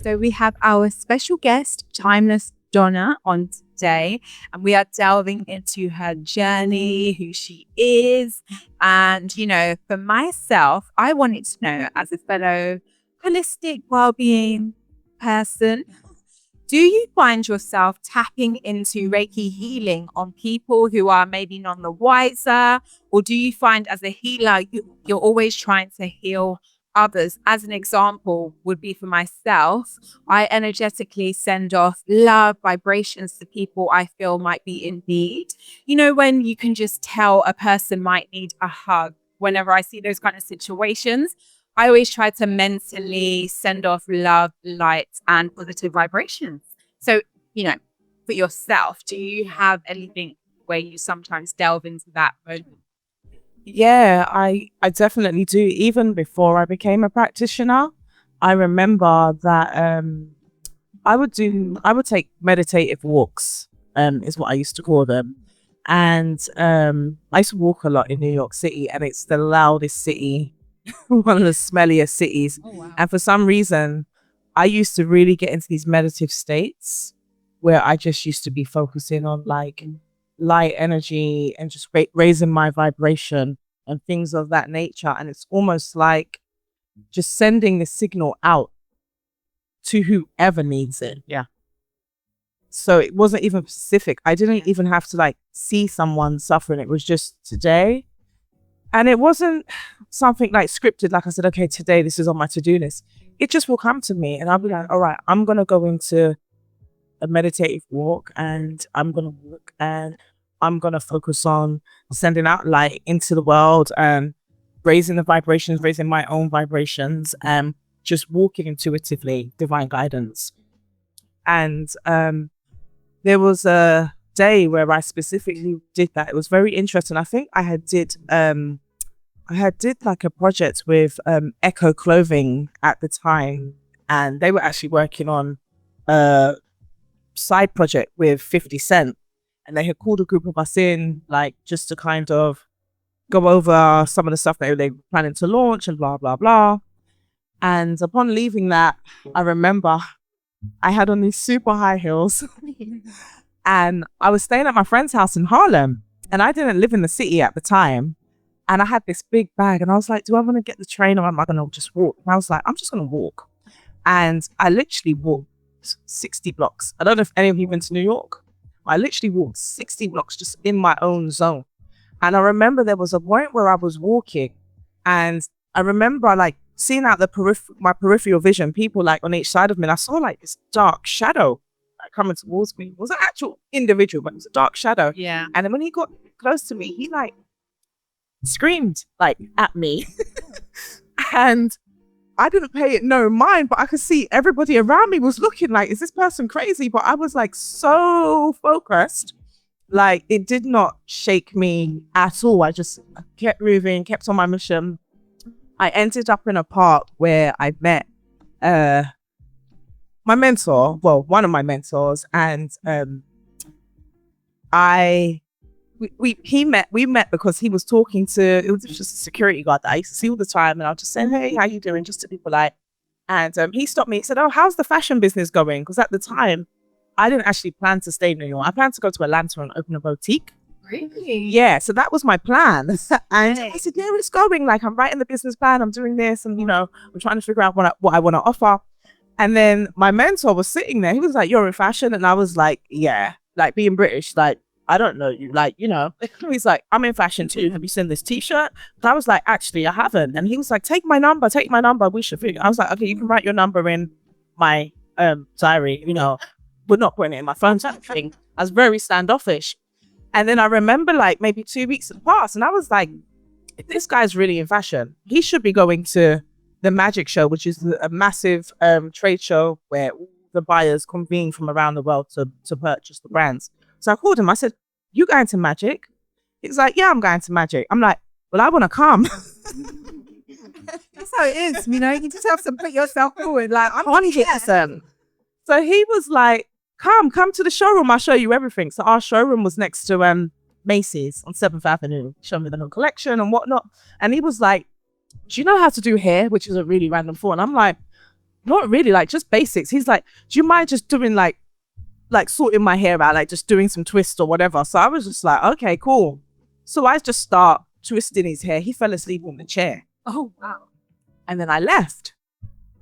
So we have our special guest, Timeless Donna, on today, and we are delving into her journey, who she is. And, for myself, I wanted to know, as a fellow holistic well-being person, do you find yourself tapping into Reiki healing on people who are maybe none the wiser? Or do you find as a healer, you're always trying to heal others? As an example, would be for myself, I energetically send off love vibrations to people I feel might be in need. When you can just tell a person might need a hug, whenever I see those kind of situations, I always try to mentally send off love, light, and positive vibrations. So, for yourself, do you have anything where you sometimes delve into that moment? Yeah, I definitely do. Even before I became a practitioner, I remember that I would take meditative walks, is what I used to call them. And I used to walk a lot in New York City, and it's the loudest city, one of the smelliest cities. Oh, wow. And for some reason, I used to really get into these meditative states where I just used to be focusing on like light energy and just raising my vibration and things of that nature. And it's almost like just sending the signal out to whoever needs it. Yeah. So it wasn't even specific. I didn't even have to like see someone suffering. It was just today. And it wasn't something like scripted. Like I said, okay, today this is on my to-do list. It just will come to me and I'll be like, all right, I'm going to go into a meditative walk and I'm going to walk and I'm going to focus on sending out light into the world and raising the vibrations, raising my own vibrations, and just walking intuitively, divine guidance. And there was a day where I specifically did that. It was very interesting. I think I had did like a project with Echo Clothing at the time, and they were actually working on a side project with 50 Cent, and they had called a group of us in, like, just to kind of go over some of the stuff that they were planning to launch and blah blah blah. And upon leaving that, I remember I had on these super high heels and I was staying at my friend's house in Harlem, and I didn't live in the city at the time. And I had this big bag and I was like, do I want to get the train or am I going to just walk? And I was like, I'm just going to walk. And I literally walked 60 blocks. I don't know if any of you been to New York. I literally walked 60 blocks just in my own zone. And I remember there was a point where I was walking and I remember like seeing out my peripheral vision, people like on each side of me. And I saw like this dark shadow like, coming towards me. It was an actual individual, but it was a dark shadow. Yeah. And then when he got close to me, he like screamed like at me. And I didn't pay it no mind, but I could see everybody around me was looking like, is this person crazy? But I was like so focused, like it did not shake me at all. I just kept moving, kept on my mission. I ended up in a park where I met my mentor, well, one of my mentors, and we met because he was talking to, it was just a security guard that I used to see all the time, and I was just saying, hey, how you doing, just to be polite. And he stopped me. He said, oh, how's the fashion business going? Because at the time I didn't actually plan to stay in New York. I planned to go to Atlanta and open a boutique. Really? Yeah, so that was my plan. And I said, yeah, it's going, like I'm writing the business plan, I'm doing this, and I'm trying to figure out what I want to offer. And then my mentor was sitting there. He was like, you're in fashion. And I was like, yeah, like being British, like, I don't know you, like, he's like, I'm in fashion too. Have you seen this t-shirt? And I was like, actually, I haven't. And he was like, take my number. We should figure. I was like, okay, you can write your number in my diary, we're not putting it in my phone type of thing. I was very standoffish. And then I remember like maybe 2 weeks had passed and I was like, if this guy's really in fashion, he should be going to the Magic Show, which is a massive trade show where all the buyers convene from around the world to purchase the brands. So I called him. I said, you going to Magic? He's like, yeah, I'm going to Magic. I'm like, well, I want to come. That's how it is, you just have to put yourself forward. Like, I'm 100%. So he was like, come to the showroom. I'll show you everything. So our showroom was next to Macy's on 7th Avenue. Showed me the whole collection and whatnot. And he was like, do you know how to do hair? Which is a really random thought. And I'm like, not really, like just basics. He's like, do you mind just doing like sorting my hair out, like just doing some twists or whatever? So I was just like, okay, cool. So I just start twisting his hair. He fell asleep on the chair. Oh, wow. And then I left.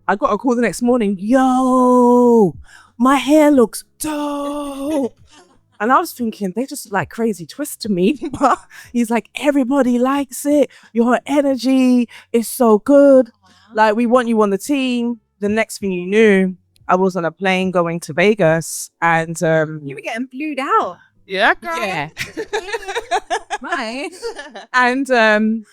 I got a call the next morning. Yo, my hair looks dope. And I was thinking, they just like crazy twist to me. But he's like, everybody likes it. Your energy is so good. Like, we want you on the team. The next thing you knew, I was on a plane going to Vegas, and You were getting blued out. yeah, girl. Yeah. Right. And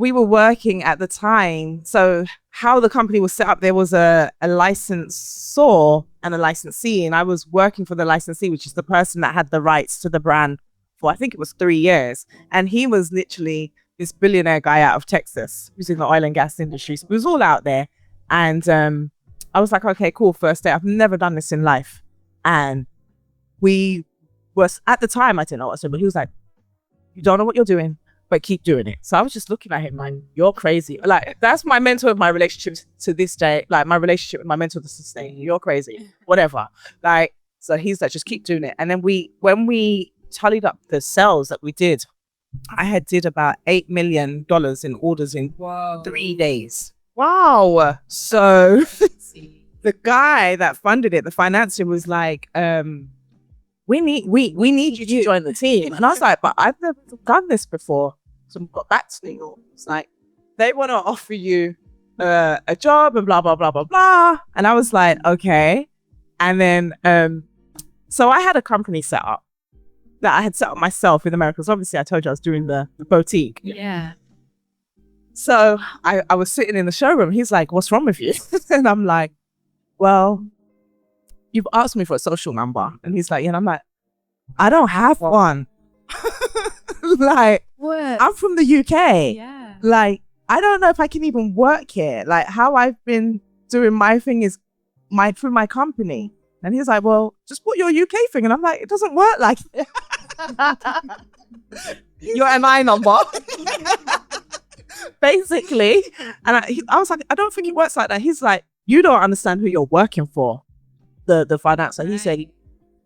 we were working at the time. So how the company was set up, there was a licensor and a licensee, and I was working for the licensee, which is the person that had the rights to the brand for, I think it was 3 years. And he was literally this billionaire guy out of Texas who's in the oil and gas industry. So it was all out there. And I was like, okay, cool, first day. I've never done this in life. And we was, at the time, I didn't know what to say, but he was like, you don't know what you're doing, but keep doing it. So I was just looking at him like, you're crazy. Like, that's my mentor of my relationship to this day. Like, my relationship with my mentor to this day. You're crazy, whatever. Like, so he's like, just keep doing it. And then when we tallied up the sales that we did, I had did about $8 million in orders in 3 days. Wow. So the guy that funded it, the financier, was like, we need you to join the team. And I was like, but I've never done this before. So we got back to New York. It's like, they want to offer you a job and blah, blah, blah, blah, blah. And I was like, okay. And then, so I had a company set up that I had set up myself in America. So obviously I told you I was doing the boutique. Yeah. So I was sitting in the showroom. He's like, what's wrong with you? And I'm like, well, you've asked me for a social number. And he's like, yeah. And I'm like, I don't have one. Like, What? I'm from the UK. Yeah. Like, I don't know if I can even work here. Like, how I've been doing my thing is through my company. And he's like, well, just put your UK thing. And I'm like, it doesn't work like your MI number. Basically. And I was like, I don't think it works like that. He's like, you don't understand who you're working for. The financer. He said,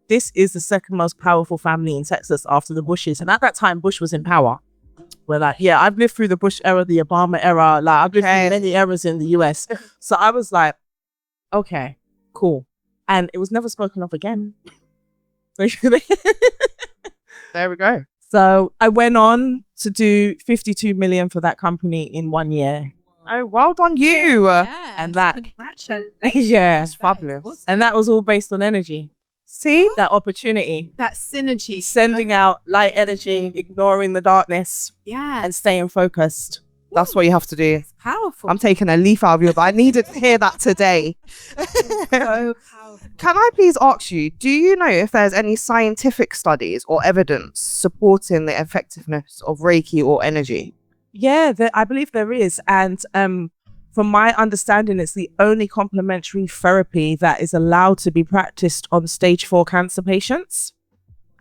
this is the second most powerful family in Texas after the Bushes. And at that time, Bush was in power. We're like, yeah, I've lived through the Bush era, the Obama era. Like, I've lived through many eras in the US. So I was like, okay, cool. And it was never spoken of again. There we go. So I went on to do 52 million for that company in 1 year. Oh, well done you. Yeah. And that, Congratulations. yeah, That's fabulous. and that was all based on energy. See that opportunity, That synergy. sending out light energy, ignoring the darkness, Yeah. and staying focused. That's what you have to do. Powerful. I'm taking a leaf out of your book. I needed to hear that today. So powerful. Can I please ask you, do you know if there's any scientific studies or evidence supporting the effectiveness of Reiki or energy? Yeah, I believe there is. And from my understanding, it's the only complementary therapy that is allowed to be practiced on stage 4 cancer patients.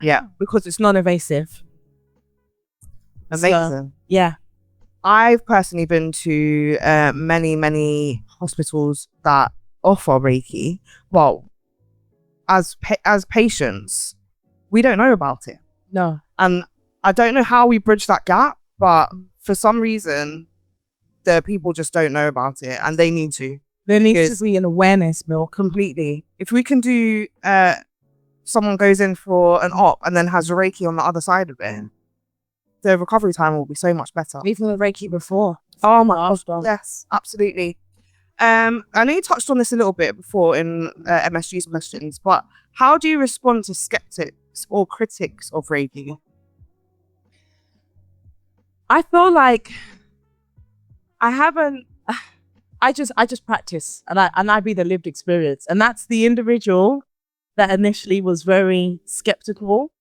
Yeah. Because it's non-invasive. Amazing. So, yeah. I've personally been to many hospitals that offer Reiki. Well, as patients, we don't know about it. No. And I don't know how we bridge that gap, but for some reason, the people just don't know about it, and they need to. There needs to be an awareness, Bill. Completely. If we can do, someone goes in for an op and then has Reiki on the other side of it, the recovery time will be so much better. Even the Reiki before. Oh my gosh, yes, absolutely. I know you touched on this a little bit before in MSG's questions, but how do you respond to skeptics or critics of Reiki? I feel like I haven't. I just practice, and I be the lived experience, and that's the individual that initially was very skeptical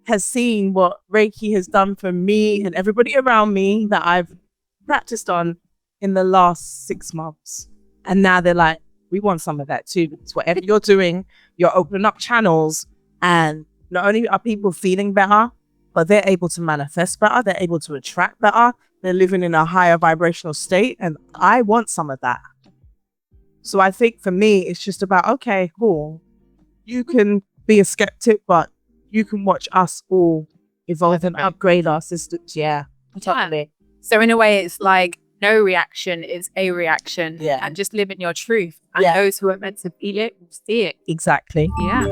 has seen what Reiki has done for me and everybody around me that I've practiced on in the last 6 months, and now they're like, we want some of that too. Because whatever you're doing, you're opening up channels, and not only are people feeling better, but they're able to manifest better, they're able to attract better, they're living in a higher vibrational state, and I want some of that. So I think for me, it's just about, okay, cool. You can be a skeptic, but you can watch us all evolve and upgrade our systems. Yeah, totally. So in a way, it's like no reaction is a reaction. Yeah. And just live in your truth. And Yeah. those who are meant to feel it will see it. Exactly. Yeah.